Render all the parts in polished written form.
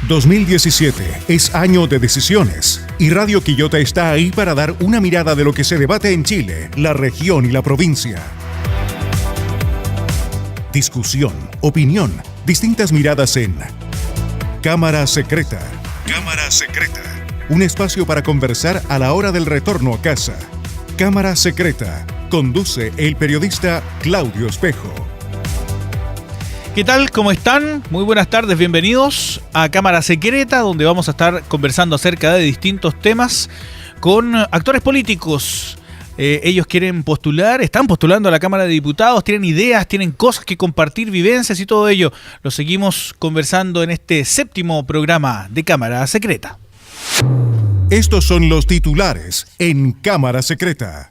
2017 es año de decisiones y Radio Quillota está ahí para dar una mirada de lo que se debate en Chile, la región y la provincia. Discusión, opinión, distintas miradas en Cámara Secreta. Cámara Secreta. Un espacio para conversar a la hora del retorno a casa. Cámara Secreta. Conduce el periodista Claudio Espejo. ¿Qué tal? ¿Cómo están? Muy buenas tardes, bienvenidos a Cámara Secreta, donde vamos a estar conversando acerca de distintos temas con actores políticos. Ellos quieren postular, están postulando a la Cámara de Diputados, tienen ideas, tienen cosas que compartir, vivencias y todo ello. Lo seguimos conversando en este séptimo programa de Cámara Secreta. Estos son los titulares en Cámara Secreta.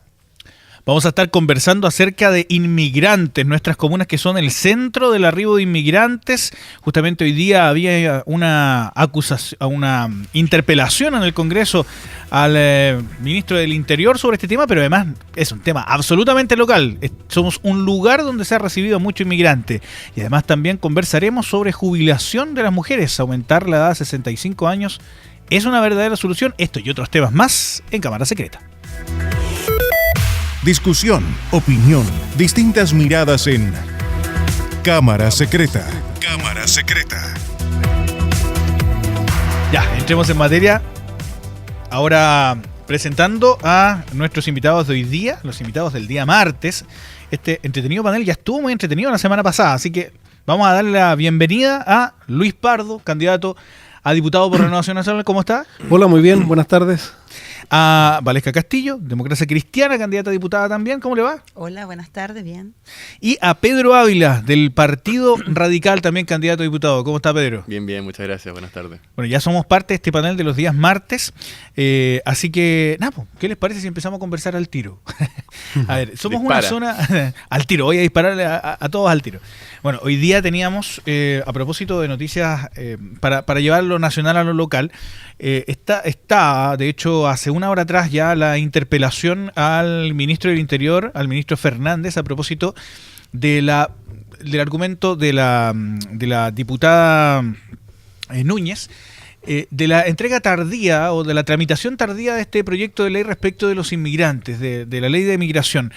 Vamos a estar conversando acerca de inmigrantes, nuestras comunas que son el centro del arribo de inmigrantes. Justamente hoy día había una acusación, una interpelación en el Congreso al ministro del Interior sobre este tema, pero además es un tema absolutamente local. Somos un lugar donde se ha recibido mucho inmigrante. Y además también conversaremos sobre jubilación de las mujeres. Aumentar la edad a 65 años es una verdadera solución. Esto y otros temas más en Cámara Secreta. Discusión, opinión, distintas miradas en Cámara Secreta. Cámara Secreta. Ya, entremos en materia. Ahora presentando a nuestros invitados de hoy día, los invitados del día martes. Este entretenido panel ya estuvo muy entretenido la semana pasada, así que vamos a darle la bienvenida a Luis Pardo, candidato a diputado por Renovación Nacional. ¿Cómo está? Hola, muy bien, buenas tardes. A Valesca Castillo, Democracia Cristiana, candidata a diputada también. ¿Cómo le va? Hola, buenas tardes, bien. Y a Pedro Ávila, del Partido Radical, también candidato a diputado. ¿Cómo está, Pedro? Bien, muchas gracias, buenas tardes. Bueno, ya somos parte de este panel de los días martes, así que, nada, ¿qué les parece si empezamos a conversar al tiro? A ver, somos Dispara. una zona al tiro, voy a dispararle a todos al tiro. Bueno, hoy día teníamos, a propósito de noticias, para llevar lo nacional a lo local, está, de hecho, hace una hora atrás ya la interpelación al ministro del Interior, al ministro Fernández, a propósito del argumento de la diputada Núñez, de la entrega tardía o de la tramitación tardía de este proyecto de ley respecto de los inmigrantes, de la ley de migración.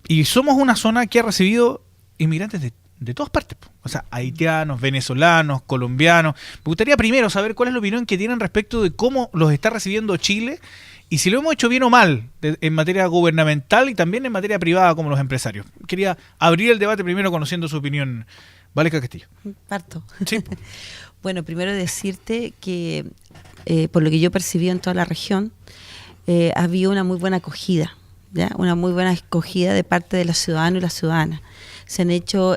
Y somos una zona que ha recibido inmigrantes de todas partes, o sea, haitianos, venezolanos, colombianos. Me gustaría primero saber cuál es la opinión que tienen respecto de cómo los está recibiendo Chile y si lo hemos hecho bien o mal en materia gubernamental y también en materia privada como los empresarios. Quería abrir el debate primero conociendo su opinión. Valesca Castillo. Parto. Sí. Bueno, primero decirte que por lo que yo percibí en toda la región, había una muy buena acogida, ¿ya? Una muy buena acogida de parte de los ciudadanos y las ciudadanas. Se han hecho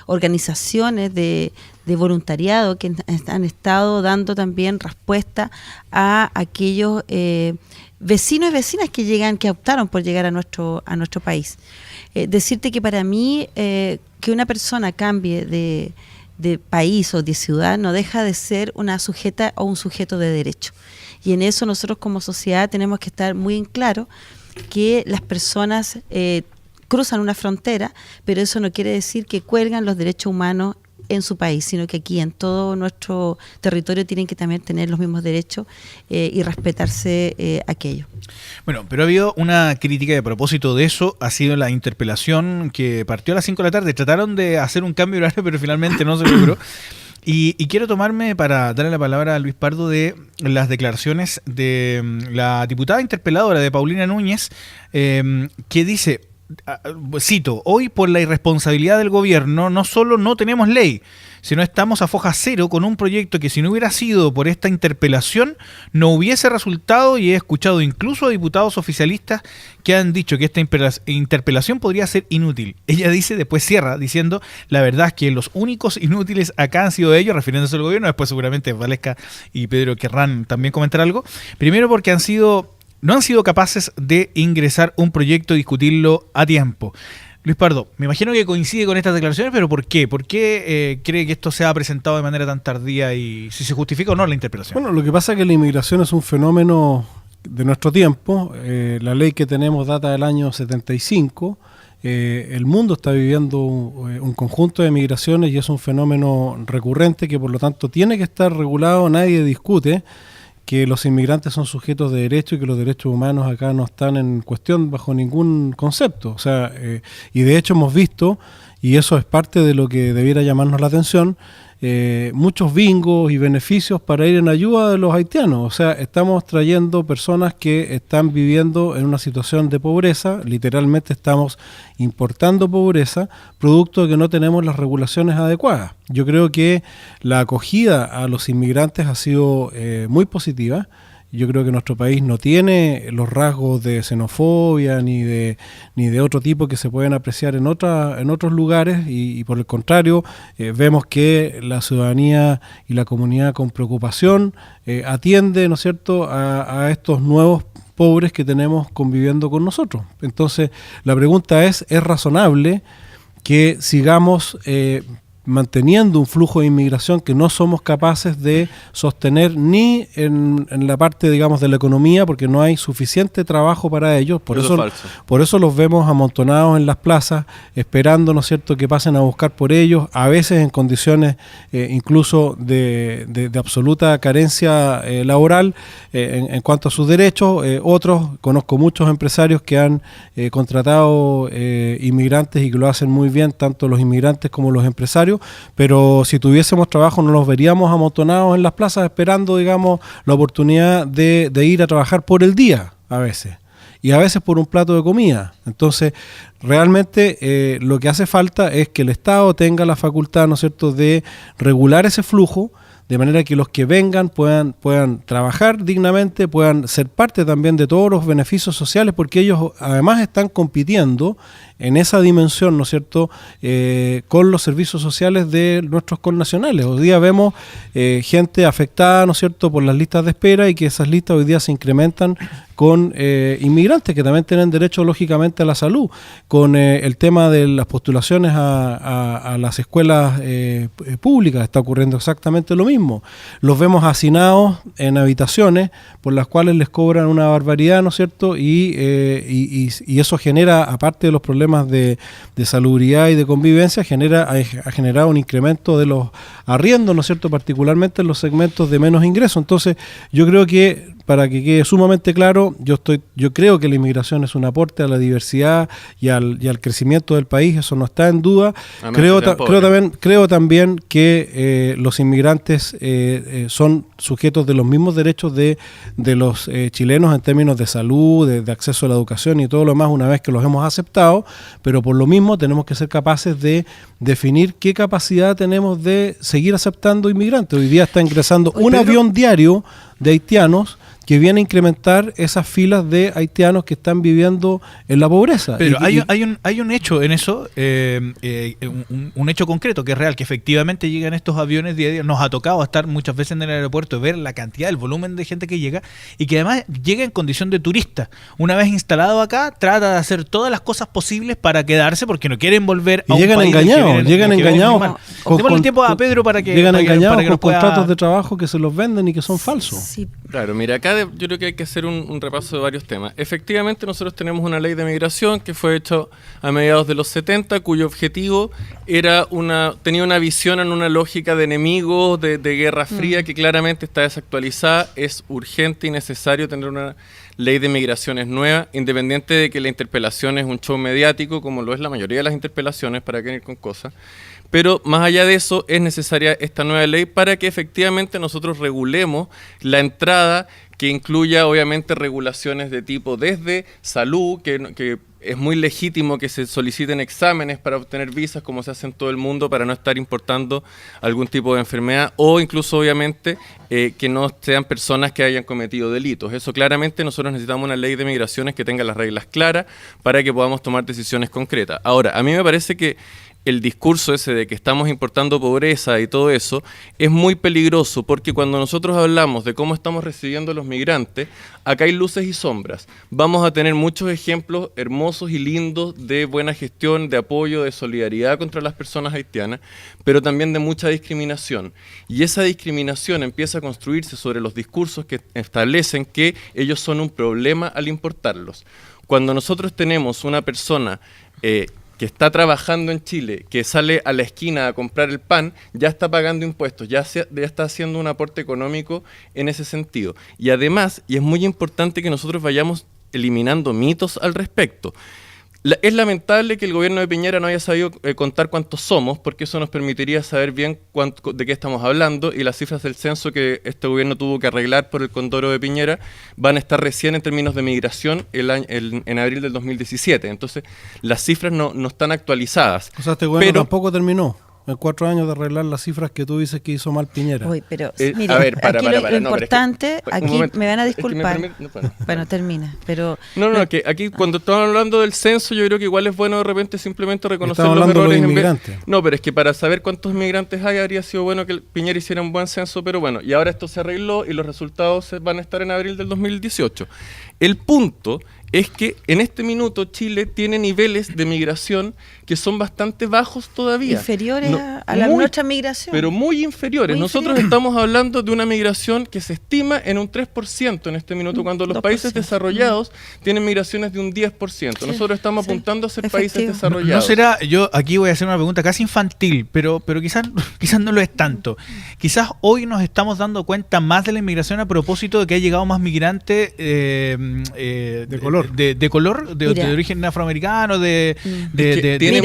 organizaciones de voluntariado que han estado dando también respuesta a aquellos vecinos y vecinas que optaron por llegar a nuestro país. Decirte que para mí que una persona cambie de país o de ciudad no deja de ser una sujeta o un sujeto de derecho. Y en eso nosotros como sociedad tenemos que estar muy en claro que las personas cruzan una frontera, pero eso no quiere decir que cuelgan los derechos humanos en su país, sino que aquí en todo nuestro territorio tienen que también tener los mismos derechos y respetarse aquello. Bueno, pero ha habido una crítica y a propósito de eso ha sido la interpelación que partió a las 5 de la tarde. Trataron de hacer un cambio de horario, pero finalmente no se logró. Y quiero tomarme para darle la palabra a Luis Pardo de las declaraciones de la diputada interpeladora de Paulina Núñez, que dice, cito, hoy por la irresponsabilidad del gobierno no solo no tenemos ley, sino estamos a foja cero con un proyecto que si no hubiera sido por esta interpelación no hubiese resultado, y he escuchado incluso a diputados oficialistas que han dicho que esta interpelación podría ser inútil. Ella dice, después cierra diciendo, la verdad es que los únicos inútiles acá han sido ellos, refiriéndose al gobierno. Después seguramente Valesca y Pedro querrán también comentar algo. Primero porque no han sido capaces de ingresar un proyecto y discutirlo a tiempo. Luis Pardo, me imagino que coincide con estas declaraciones, pero ¿por qué? ¿Por qué cree que esto se ha presentado de manera tan tardía y si se justifica o no la interpelación? Bueno, lo que pasa es que la inmigración es un fenómeno de nuestro tiempo. La ley que tenemos data del año 75 el mundo está viviendo un conjunto de migraciones y es un fenómeno recurrente que por lo tanto tiene que estar regulado. Nadie discute que los inmigrantes son sujetos de derecho y que los derechos humanos acá no están en cuestión bajo ningún concepto. O sea, y de hecho hemos visto, y eso es parte de lo que debiera llamarnos la atención, muchos bingos y beneficios para ir en ayuda de los haitianos. O sea, estamos trayendo personas que están viviendo en una situación de pobreza, literalmente estamos importando pobreza, producto de que no tenemos las regulaciones adecuadas. Yo creo que la acogida a los inmigrantes ha sido muy positiva. Yo creo que nuestro país no tiene los rasgos de xenofobia ni de otro tipo que se pueden apreciar en otros lugares y por el contrario vemos que la ciudadanía y la comunidad con preocupación atiende, ¿no es cierto?, a estos nuevos pobres que tenemos conviviendo con nosotros. Entonces la pregunta ¿es razonable que sigamos manteniendo un flujo de inmigración que no somos capaces de sostener ni en la parte, digamos, de la economía, porque no hay suficiente trabajo para ellos? Por eso los vemos amontonados en las plazas, esperando, ¿no es cierto?, que pasen a buscar por ellos, a veces en condiciones incluso de absoluta carencia laboral en cuanto a sus derechos. Otros, conozco muchos empresarios que han contratado inmigrantes y que lo hacen muy bien, tanto los inmigrantes como los empresarios, pero si tuviésemos trabajo no los veríamos amontonados en las plazas esperando, digamos, la oportunidad de ir a trabajar por el día a veces, y a veces por un plato de comida. Entonces, realmente lo que hace falta es que el Estado tenga la facultad, ¿no es cierto?, de regular ese flujo, de manera que los que vengan puedan trabajar dignamente, puedan ser parte también de todos los beneficios sociales, porque ellos además están compitiendo en esa dimensión, ¿no es cierto?, con los servicios sociales de nuestros connacionales. Hoy día vemos gente afectada, ¿no es cierto?, por las listas de espera, y que esas listas hoy día se incrementan con inmigrantes que también tienen derecho lógicamente a la salud, con el tema de las postulaciones a las escuelas públicas está ocurriendo exactamente lo mismo. Los vemos hacinados en habitaciones por las cuales les cobran una barbaridad, ¿no es cierto?, y eso genera, aparte de los problemas de salubridad y de convivencia, ha generado un incremento de los arriendos, ¿no es cierto?, particularmente en los segmentos de menos ingreso. Entonces, yo creo que, para que quede sumamente claro, yo creo que la inmigración es un aporte a la diversidad y al crecimiento del país, eso no está en duda. Creo también que los inmigrantes son sujetos de los mismos derechos de los chilenos en términos de salud, de acceso a la educación y todo lo demás, una vez que los hemos aceptado, pero por lo mismo tenemos que ser capaces de definir qué capacidad tenemos de seguir aceptando inmigrantes. Hoy día está ingresando avión diario de haitianos que viene a incrementar esas filas de haitianos que están viviendo en la pobreza. Pero hay un hecho en eso, un hecho concreto que es real, que efectivamente llegan estos aviones día a día. Nos ha tocado estar muchas veces en el aeropuerto, ver la cantidad, el volumen de gente que llega, y que además llega en condición de turista. Una vez instalado acá, trata de hacer todas las cosas posibles para quedarse, porque no quieren volver a un país. Llegan engañados. Démosle el tiempo a Pedro para que llegan engañados para que con pueda... contratos de trabajo que se los venden y que son falsos. Sí. Claro, mira, acá yo creo que hay que hacer un repaso de varios temas. Efectivamente, nosotros tenemos una ley de migración que fue hecha a mediados de los 70, cuyo objetivo tenía una visión en una lógica de enemigos, de Guerra Fría, que claramente está desactualizada. Es urgente y necesario tener una ley de migraciones nueva, independiente de que la interpelación es un show mediático, como lo es la mayoría de las interpelaciones, para que ir con cosas. Pero más allá de eso, es necesaria esta nueva ley para que efectivamente nosotros regulemos la entrada, que incluya obviamente regulaciones de tipo desde salud, que es muy legítimo que se soliciten exámenes para obtener visas, como se hace en todo el mundo, para no estar importando algún tipo de enfermedad, o incluso obviamente que no sean personas que hayan cometido delitos. Eso claramente nosotros necesitamos una ley de migraciones que tenga las reglas claras para que podamos tomar decisiones concretas. Ahora, a mí me parece que el discurso ese de que estamos importando pobreza y todo eso es muy peligroso, porque cuando nosotros hablamos de cómo estamos recibiendo a los migrantes, acá hay luces y sombras. Vamos a tener muchos ejemplos hermosos y lindos de buena gestión, de apoyo, de solidaridad contra las personas haitianas, pero también de mucha discriminación. Y esa discriminación empieza a construirse sobre los discursos que establecen que ellos son un problema al importarlos. Cuando nosotros tenemos una persona que está trabajando en Chile, que sale a la esquina a comprar el pan, ya está pagando impuestos, ya está haciendo un aporte económico en ese sentido. Y además, y es muy importante que nosotros vayamos eliminando mitos al respecto. Es lamentable que el gobierno de Piñera no haya sabido contar cuántos somos, porque eso nos permitiría saber bien de qué estamos hablando, y las cifras del censo que este gobierno tuvo que arreglar por el condoro de Piñera van a estar recién en términos de migración en abril del 2017. Entonces, las cifras no están actualizadas. O sea, este gobierno tampoco terminó en 4 años de arreglar las cifras que tú dices que hizo mal Piñera. Uy, pero mire, a ver, lo importante, un aquí momento, me van a es que disculpar. Bueno, termina, pero... que aquí cuando estamos hablando del censo, yo creo que igual es bueno de repente simplemente reconocer Estamos los hablando errores. de los inmigrantes. No, pero es que para saber cuántos inmigrantes hay, habría sido bueno que el Piñera hiciera un buen censo, pero bueno, y ahora esto se arregló y los resultados van a estar en abril del 2018. El punto es que en este minuto Chile tiene niveles de migración que son bastante bajos todavía. Inferiores a la nuestra migración. Pero muy inferiores. Nosotros estamos hablando de una migración que se estima en un 3% en este minuto, cuando los 2%. Países desarrollados tienen migraciones de un 10%. Nosotros estamos apuntando a ser países desarrollados. No será, yo aquí voy a hacer una pregunta casi infantil, pero quizás no lo es tanto. Quizás hoy nos estamos dando cuenta más de la inmigración a propósito de que ha llegado más migrantes de color. De color, de origen afroamericano, de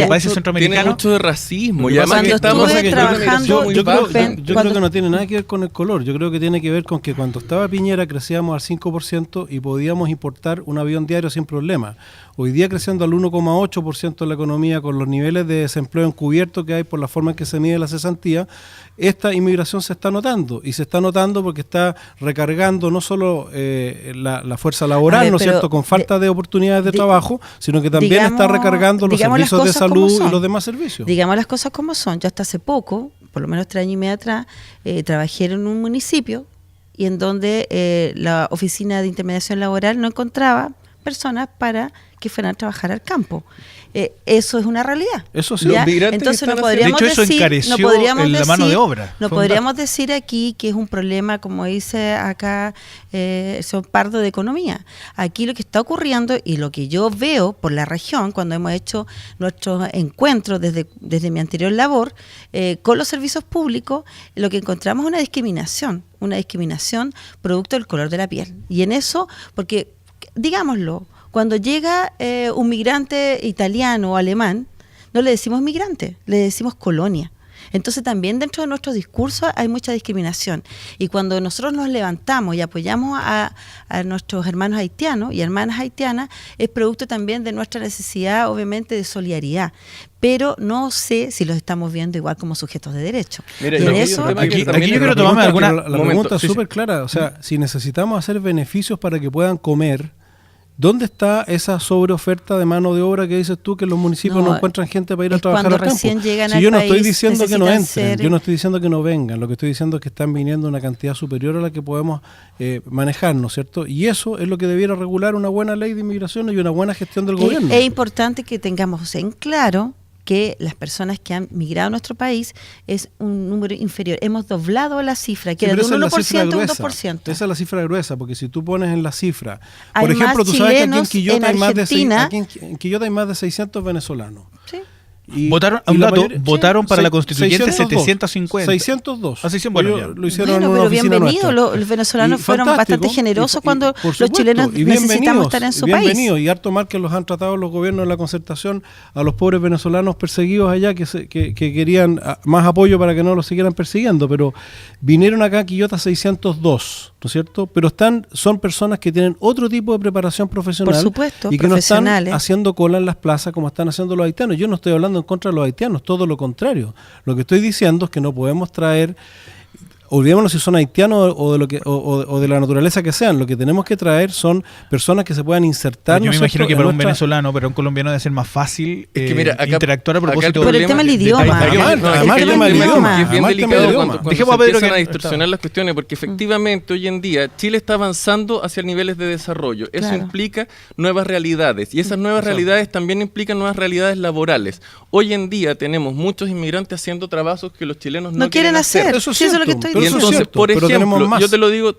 países centroamericanos. Tiene mucho de racismo. Y además que estamos trabajando, yo creo que no tiene nada que ver con el color. Yo creo que tiene que ver con que cuando estaba Piñera crecíamos al 5% y podíamos importar un avión diario sin problema. Hoy día creciendo al 1,8% de la economía, con los niveles de desempleo encubierto que hay por la forma en que se mide la cesantía, esta inmigración se está notando, y se está notando porque está recargando no solo la fuerza laboral, ¿no es cierto?, con falta de oportunidades de trabajo, sino que también está recargando los servicios de salud y los demás servicios. Digamos las cosas como son. Yo hasta hace poco, por lo menos 3 años y medio atrás, trabajé en un municipio y en donde la oficina de intermediación laboral no encontraba personas para que fueran a trabajar al campo. Eso es una realidad. Eso sí. Entonces no podríamos de hecho, eso encareció la mano de obra. No podríamos decir aquí que es un problema, como dice acá, son pardo de economía. Aquí lo que está ocurriendo y lo que yo veo por la región, cuando hemos hecho nuestros encuentros desde mi anterior labor, con los servicios públicos, lo que encontramos es una discriminación producto del color de la piel. Y en eso, porque, digámoslo, cuando llega un migrante italiano o alemán, no le decimos migrante, le decimos colonia. Entonces también dentro de nuestro discurso hay mucha discriminación. Y cuando nosotros nos levantamos y apoyamos a nuestros hermanos haitianos y hermanas haitianas, es producto también de nuestra necesidad, obviamente, de solidaridad. Pero no sé si los estamos viendo igual como sujetos de derecho. Mira, y en eso, aquí yo quiero tomarme alguna... La pregunta es súper clara. O sea, si necesitamos hacer beneficios para que puedan comer, ¿dónde está esa sobreoferta de mano de obra que dices tú, que los municipios no encuentran gente para ir a trabajar al campo? Si yo no estoy diciendo que no entren, yo no estoy diciendo que no vengan, lo que estoy diciendo es que están viniendo una cantidad superior a la que podemos manejar, ¿no es cierto? Y eso es lo que debiera regular una buena ley de inmigración y una buena gestión del gobierno. Es importante que tengamos en claro que las personas que han migrado a nuestro país es un número inferior. Hemos doblado la cifra, que era de un 1% a un 2%. Esa es la cifra gruesa, porque si tú pones en la cifra, hay por ejemplo, tú sabes que aquí en Quillota en hay más de 600 venezolanos. Sí. Votaron para la constituyente 750. 602. Así se bueno, lo hicieron bueno, en una pero oficina bienvenido. Los venezolanos fueron bastante generosos cuando los chilenos necesitamos estar en su país. Y harto mal que los han tratado los gobiernos de la concertación a los pobres venezolanos perseguidos allá, que querían más apoyo para que no los siguieran persiguiendo. Pero vinieron acá a Quillota 602, ¿no es cierto? Pero son personas que tienen otro tipo de preparación profesional. Por supuesto, y que no están haciendo cola en las plazas como están haciendo los haitianos. Yo no estoy hablando en contra de los haitianos, todo lo contrario. Lo que estoy diciendo es que no podemos traer, olvidémonos si son haitianos o de la naturaleza que sean, lo que tenemos que traer son personas que se puedan insertar. Yo me imagino que para un venezolano, para un colombiano debe ser más fácil interactuar a propósito por el tema del idioma. Además el tema del idioma. Es bien delicado cuando se empiezan a distorsionar las cuestiones, porque efectivamente hoy en día Chile está avanzando hacia niveles de desarrollo. Eso implica nuevas realidades, y esas nuevas realidades también implican nuevas realidades laborales. Hoy en día tenemos muchos inmigrantes haciendo trabajos que los chilenos no quieren hacer. Eso es lo que estoy Pero Y eso es entonces, cierto, por pero tenemos ejemplo, más. yo te lo digo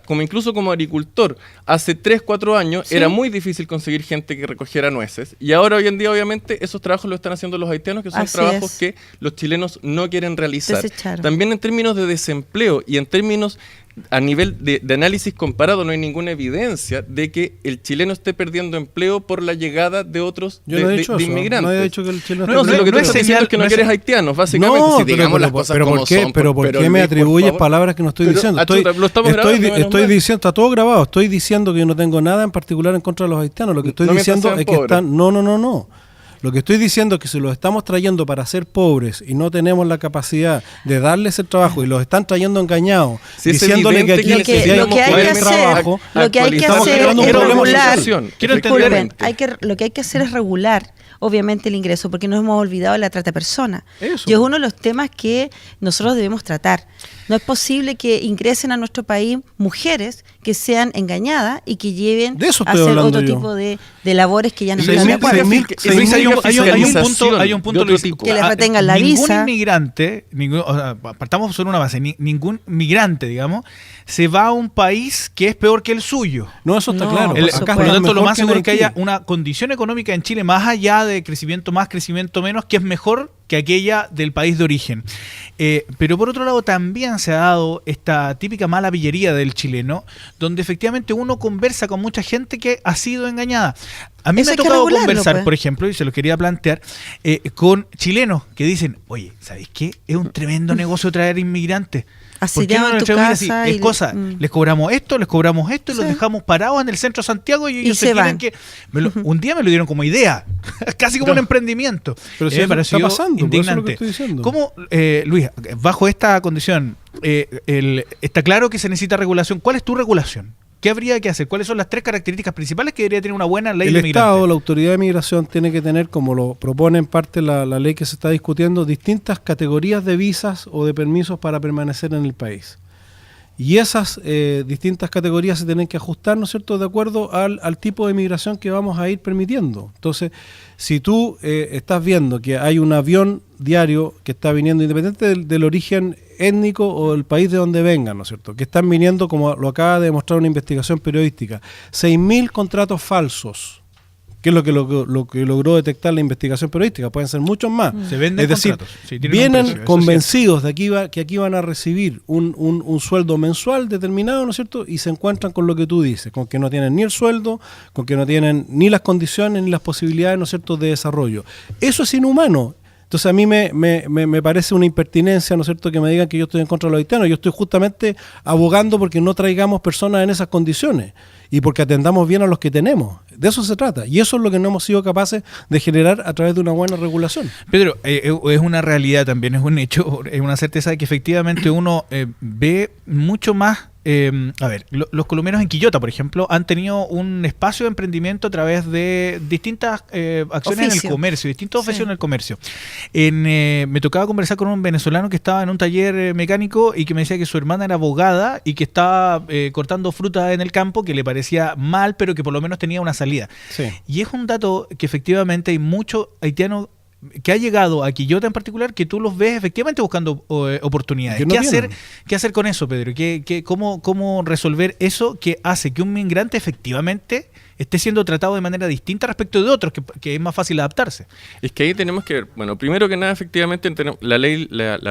como incluso como agricultor, hace 3, 4 años era muy difícil conseguir gente que recogiera nueces y ahora hoy en día obviamente esos trabajos los están haciendo los haitianos, que son Así trabajos es. que los chilenos no quieren realizar. Desecharon. También en términos de desempleo y en términos a nivel de análisis comparado no hay ninguna evidencia de que el chileno esté perdiendo empleo por la llegada de otros Yo no he dicho de eso. inmigrantes. No he dicho que el chileno No, esté si lo que tú no es estás diciendo señal- es que no no es quieres señal- haitianos, básicamente, No, si digamos las cosas pero como ¿por qué, son. pero ¿por qué me Luis, por atribuyes favor. palabras que no estoy Pero, diciendo? chuta, lo estamos grabando, menos Estoy mal. diciendo, está todo grabado, estoy diciendo que yo no tengo nada en particular en contra de los haitianos. Lo que estoy No mientras diciendo sean es que pobres. están... No. Lo que estoy diciendo es que si los estamos trayendo para ser pobres y no tenemos la capacidad de darles el trabajo y los están trayendo engañados, Si es diciéndole que aquí evidente que si hay lo que hay buen que hacer, trabajo, lo que hay que estamos hacer generando un es problema regular. social. Quiero Disculpen, entender. lo que hay que hacer es regular, obviamente, el ingreso, porque nos hemos olvidado de la trata de personas. Eso. Y es uno de los temas que nosotros debemos tratar. No es posible que ingresen a nuestro país mujeres que sean engañadas y que lleven De eso a estoy hacer hablando otro yo. tipo de labores que ya no Seis están de mil- acuerdo. seis mil- Que- seis Luis, mil- hay un punto, de otro Luis. tipo. Que les retengan la Ningún visa. inmigrante, o sea, partamos sobre una base, ningún migrante, digamos, se va a un país que es peor que el suyo. No, eso está No, claro. por Por Acá lo está tanto, lo mejor más que en seguro es que Haití. haya una condición económica en Chile más allá de crecimiento más, crecimiento menos, que es mejor que aquella del país de origen. Pero por otro lado también se ha dado esta típica mala pillería del chileno, donde efectivamente uno conversa con mucha gente que ha sido engañada. A mí Eso me ha hay que tocado regularlo, conversar, pues. por ejemplo, y se lo quería plantear, con chilenos que dicen, oye, ¿sabéis qué? Es un tremendo negocio traer inmigrantes. Así ¿Por qué te no llaman nos en tu traemos así? casa Es y- cosa, mm. les cobramos esto y los Sí. dejamos parados en el centro de Santiago y ellos se quieren van. que... un día me lo dieron como idea, casi como un emprendimiento. Pero si Me eso pareció está pasando, pues, eso es lo que indignante. estoy diciendo. ¿Cómo, Luis, bajo esta condición, está claro que se necesita regulación? ¿Cuál es tu regulación? ¿Qué habría que hacer? ¿Cuáles son las 3 características principales que debería tener una buena ley El de Estado, migrantes? la autoridad de migración, tiene que tener, como lo propone en parte la ley que se está discutiendo, distintas categorías de visas o de permisos para permanecer en el país. Y esas distintas categorías se tienen que ajustar, ¿no es cierto?, de acuerdo al tipo de migración que vamos a ir permitiendo. Entonces, si tú estás viendo que hay un avión diario que está viniendo, independiente del origen étnico o del país de donde vengan, ¿no es cierto?, que están viniendo, como lo acaba de demostrar una investigación periodística, 6.000 contratos falsos, que es lo que logró detectar la investigación periodística, pueden ser muchos más. Se venden Es decir, contratos. Sí, tienen un vienen precio, eso es convencidos de que aquí van a recibir un sueldo mensual determinado, ¿no es cierto? Y se encuentran con lo que tú dices, con que no tienen ni el sueldo, con que no tienen ni las condiciones ni las posibilidades, ¿no es cierto?, de desarrollo. Eso es inhumano. Entonces a mí me parece una impertinencia, ¿no es cierto?, que me digan que yo estoy en contra de los haitianos. Yo estoy justamente abogando porque no traigamos personas en esas condiciones y porque atendamos bien a los que tenemos. De eso se trata. Y eso es lo que no hemos sido capaces de generar a través de una buena regulación. Pedro, es una realidad también, es un hecho, es una certeza de que efectivamente uno ve mucho más. Los colombianos en Quillota, por ejemplo, han tenido un espacio de emprendimiento a través de distintas acciones en el comercio, distintos oficios en el comercio. Me tocaba conversar con un venezolano que estaba en un taller mecánico y que me decía que su hermana era abogada y que estaba cortando fruta en el campo, que le parecía mal, pero que por lo menos tenía una salida. Sí. Y es un dato que efectivamente hay muchos haitianos que ha llegado a Quillota en particular, que tú los ves efectivamente buscando oportunidades. Que no tienen. ¿Qué hacer con eso, Pedro? ¿Cómo resolver eso que hace que un migrante efectivamente esté siendo tratado de manera distinta respecto de otros, que es más fácil adaptarse? Es que ahí tenemos que ver, bueno, primero que nada, efectivamente, la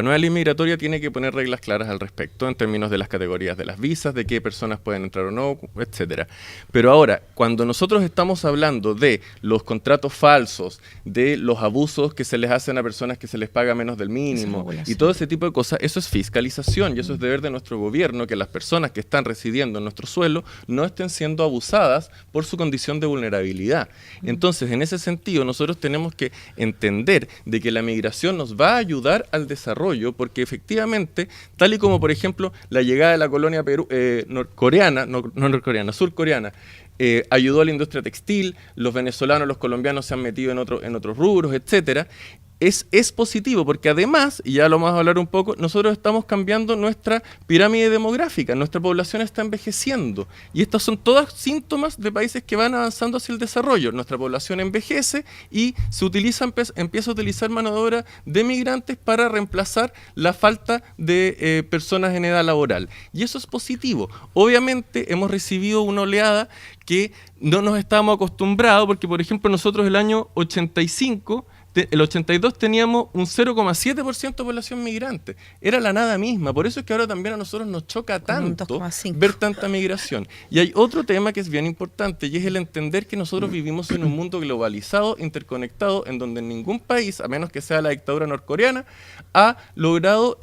nueva ley migratoria tiene que poner reglas claras al respecto, en términos de las categorías de las visas, de qué personas pueden entrar o no, etcétera. Pero ahora, cuando nosotros estamos hablando de los contratos falsos, de los abusos que se les hacen a personas que se les paga menos del mínimo, y todo ese tipo de cosas, eso es fiscalización, y eso es deber de nuestro gobierno, que las personas que están residiendo en nuestro suelo no estén siendo abusadas por su condición de vulnerabilidad. Entonces, en ese sentido, nosotros tenemos que entender de que la migración nos va a ayudar al desarrollo, porque efectivamente, tal y como por ejemplo la llegada de la colonia surcoreana, ayudó a la industria textil, los venezolanos, los colombianos se han metido en otros rubros, etcétera. es positivo, porque además, y ya lo vamos a hablar un poco, nosotros estamos cambiando nuestra pirámide demográfica, nuestra población está envejeciendo, y estos son todos síntomas de países que van avanzando hacia el desarrollo. Nuestra población envejece y se empieza a utilizar mano de obra de migrantes para reemplazar la falta de personas en edad laboral. Y eso es positivo. Obviamente hemos recibido una oleada que no nos estábamos acostumbrados, porque por ejemplo nosotros el año 85, el 82 teníamos un 0,7% de población migrante. Era la nada misma. Por eso es que ahora también a nosotros nos choca tanto ver tanta migración. Y hay otro tema que es bien importante, y es el entender que nosotros vivimos en un mundo globalizado, interconectado, en donde ningún país, a menos que sea la dictadura norcoreana, ha logrado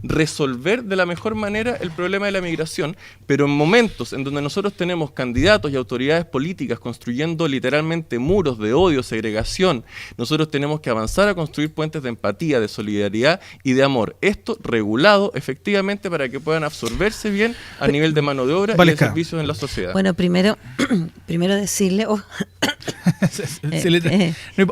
resolver de la mejor manera el problema de la migración. Pero en momentos en donde nosotros tenemos candidatos y autoridades políticas construyendo literalmente muros de odio, segregación, nosotros tenemos que avanzar a construir puentes de empatía, de solidaridad y de amor. Esto regulado efectivamente para que puedan absorberse bien a nivel de mano de obra y de servicios en la sociedad. Bueno, primero decirle...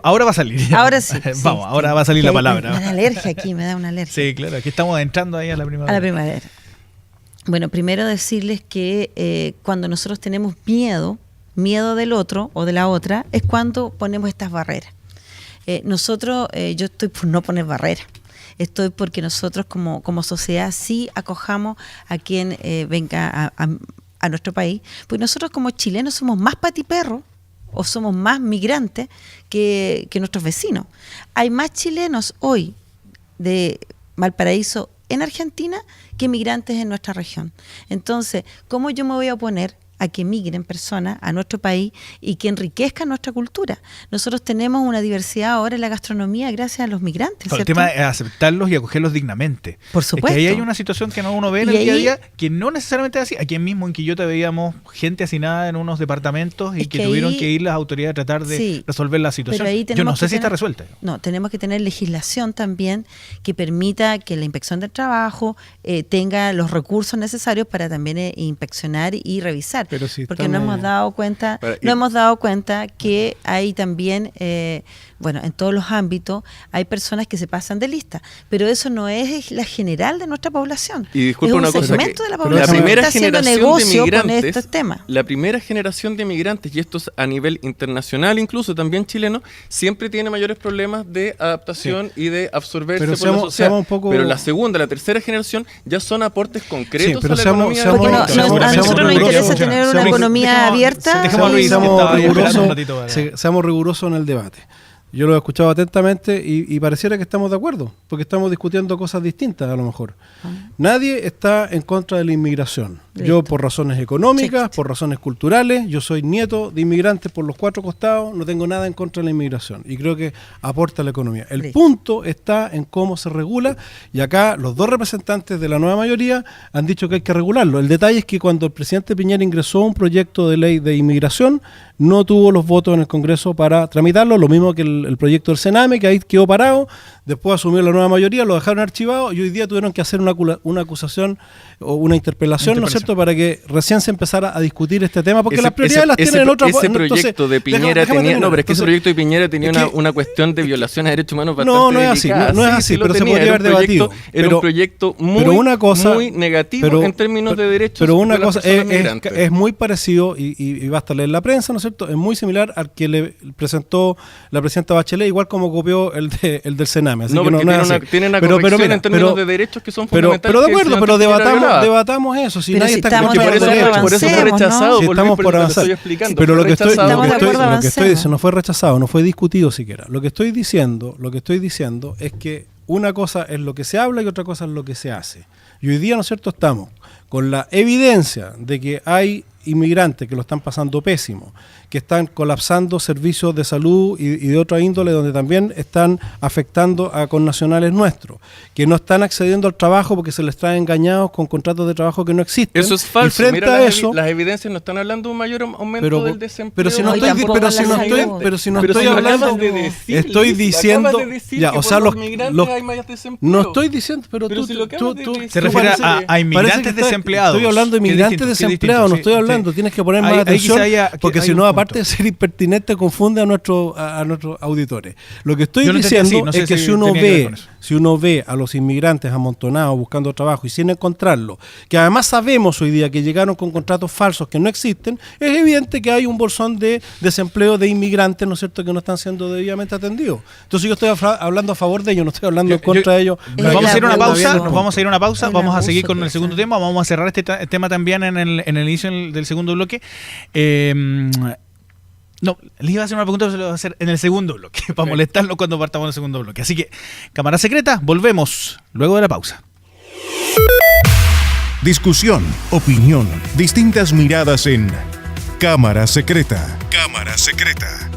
ahora va a salir. Ahora sí. Vamos, ahora va a salir la palabra. Me da alergia aquí, me da una alergia. Sí, claro, aquí estamos entrando ahí a la primavera. A la primavera. Bueno, primero decirles que cuando nosotros tenemos miedo del otro o de la otra, es cuando ponemos estas barreras. Yo estoy por no poner barreras. Estoy porque nosotros como sociedad sí acojamos a quien venga a nuestro país. Pues nosotros como chilenos somos más patiperros o somos más migrantes que nuestros vecinos. Hay más chilenos hoy de Valparaíso en Argentina que migrantes en nuestra región. Entonces, ¿cómo yo me voy a oponer a que migren personas a nuestro país y que enriquezcan nuestra cultura? Nosotros tenemos una diversidad ahora en la gastronomía gracias a los migrantes. El tema es aceptarlos y acogerlos dignamente. Por supuesto. Es que ahí hay una situación que uno ve en el día a día que no necesariamente es así. Aquí mismo en Quillota veíamos gente hacinada en unos departamentos y que tuvieron que ir las autoridades a tratar de resolver la situación. Yo no sé si está resuelta. No, tenemos que tener legislación también que permita que la inspección del trabajo tenga los recursos necesarios para también inspeccionar y revisar. Porque no hemos dado cuenta que hay también, en todos los ámbitos hay personas que se pasan de lista, pero eso no es la general de nuestra población. Y disculpa una cosa, segmento de la población la primera está haciendo negocio con estos temas. La primera generación de migrantes, y esto es a nivel internacional, incluso también chileno, siempre tiene mayores problemas de adaptación y de absorberse por la sociedad. Pero la segunda, la tercera generación ya son aportes concretos a la economía. Porque a nosotros nos interesa tener una economía abierta. Seamos rigurosos en el debate. Yo lo he escuchado atentamente y pareciera que estamos de acuerdo, porque estamos discutiendo cosas distintas a lo mejor. Nadie está en contra de la inmigración. Listo. Yo por razones económicas, por razones culturales, yo soy nieto de inmigrantes por los cuatro costados, no tengo nada en contra de la inmigración y creo que aporta a la economía. El punto está en cómo se regula y acá los dos representantes de la nueva mayoría han dicho que hay que regularlo. El detalle es que cuando el presidente Piñera ingresó un proyecto de ley de inmigración, no tuvo los votos en el Congreso para tramitarlo, lo mismo que el proyecto del Sename, que ahí quedó parado, después asumió la nueva mayoría, lo dejaron archivado y hoy día tuvieron que hacer una acusación o una interpelación, ¿no es cierto?, para que recién se empezara a discutir este tema, porque las prioridades las tienen en otra... Ese proyecto de Piñera ese proyecto de Piñera tenía una cuestión de violación a derechos humanos bastante no es delicada. No es así, pero se podría haber debatido. Era un proyecto muy negativo en términos de derechos. Pero una cosa es muy parecido, y basta leer la prensa, ¿no es cierto?, es muy similar al que le presentó la presidenta Bachelet, igual como copió el del Sename. Así que tiene una corrección en términos de derechos que son fundamentales. Pero de acuerdo, pero debatamos eso. Si nadie está por eso fue rechazado. Si estamos por avanzar. Pero lo que estoy diciendo no fue rechazado, no fue discutido siquiera. Lo que estoy diciendo es que una cosa es lo que se habla y otra cosa es lo que se hace. Y hoy día, ¿no es cierto?, estamos con la evidencia de que hay inmigrantes que lo están pasando pésimo, que están colapsando servicios de salud y de otra índole, donde también están afectando a connacionales nuestros, que no están accediendo al trabajo porque se les trae engañados con contratos de trabajo que no existen. Eso es falso. Y frente a eso, las evidencias no están hablando de un mayor aumento del desempleo. Pero si no estoy hablando, estoy diciendo, ya, o sea, no estoy diciendo, pero tú te refieres a inmigrantes desempleados. Estoy hablando de inmigrantes desempleados, no estoy hablando hablando, tienes que poner más Ahí atención, quizá haya- porque hay si un no, punto. aparte de ser impertinente, confunde a nuestros auditores. Lo que estoy Yo lo entendí diciendo así, no sé es que si si uno tenía que ver con ve, eso. si uno ve a los inmigrantes amontonados buscando trabajo y sin encontrarlo, que además sabemos hoy día que llegaron con contratos falsos que no existen, es evidente que hay un bolsón de desempleo de inmigrantes, ¿no es cierto?, que no están siendo debidamente atendidos. Entonces yo estoy hablando a favor de ellos, no estoy hablando en contra de ellos. Es Nos vamos a ir a una el abuso. pausa, nos vamos a ir a una pausa, El vamos a abuso seguir con que el segundo hace. tema, vamos a cerrar este tema también en el inicio del segundo bloque. No, les iba a hacer una pregunta, pero se lo voy a hacer en el segundo bloque, para molestarlo cuando partamos en el segundo bloque. Así que, cámara secreta, volvemos luego de la pausa. Discusión, opinión, distintas miradas en Cámara Secreta. Cámara Secreta.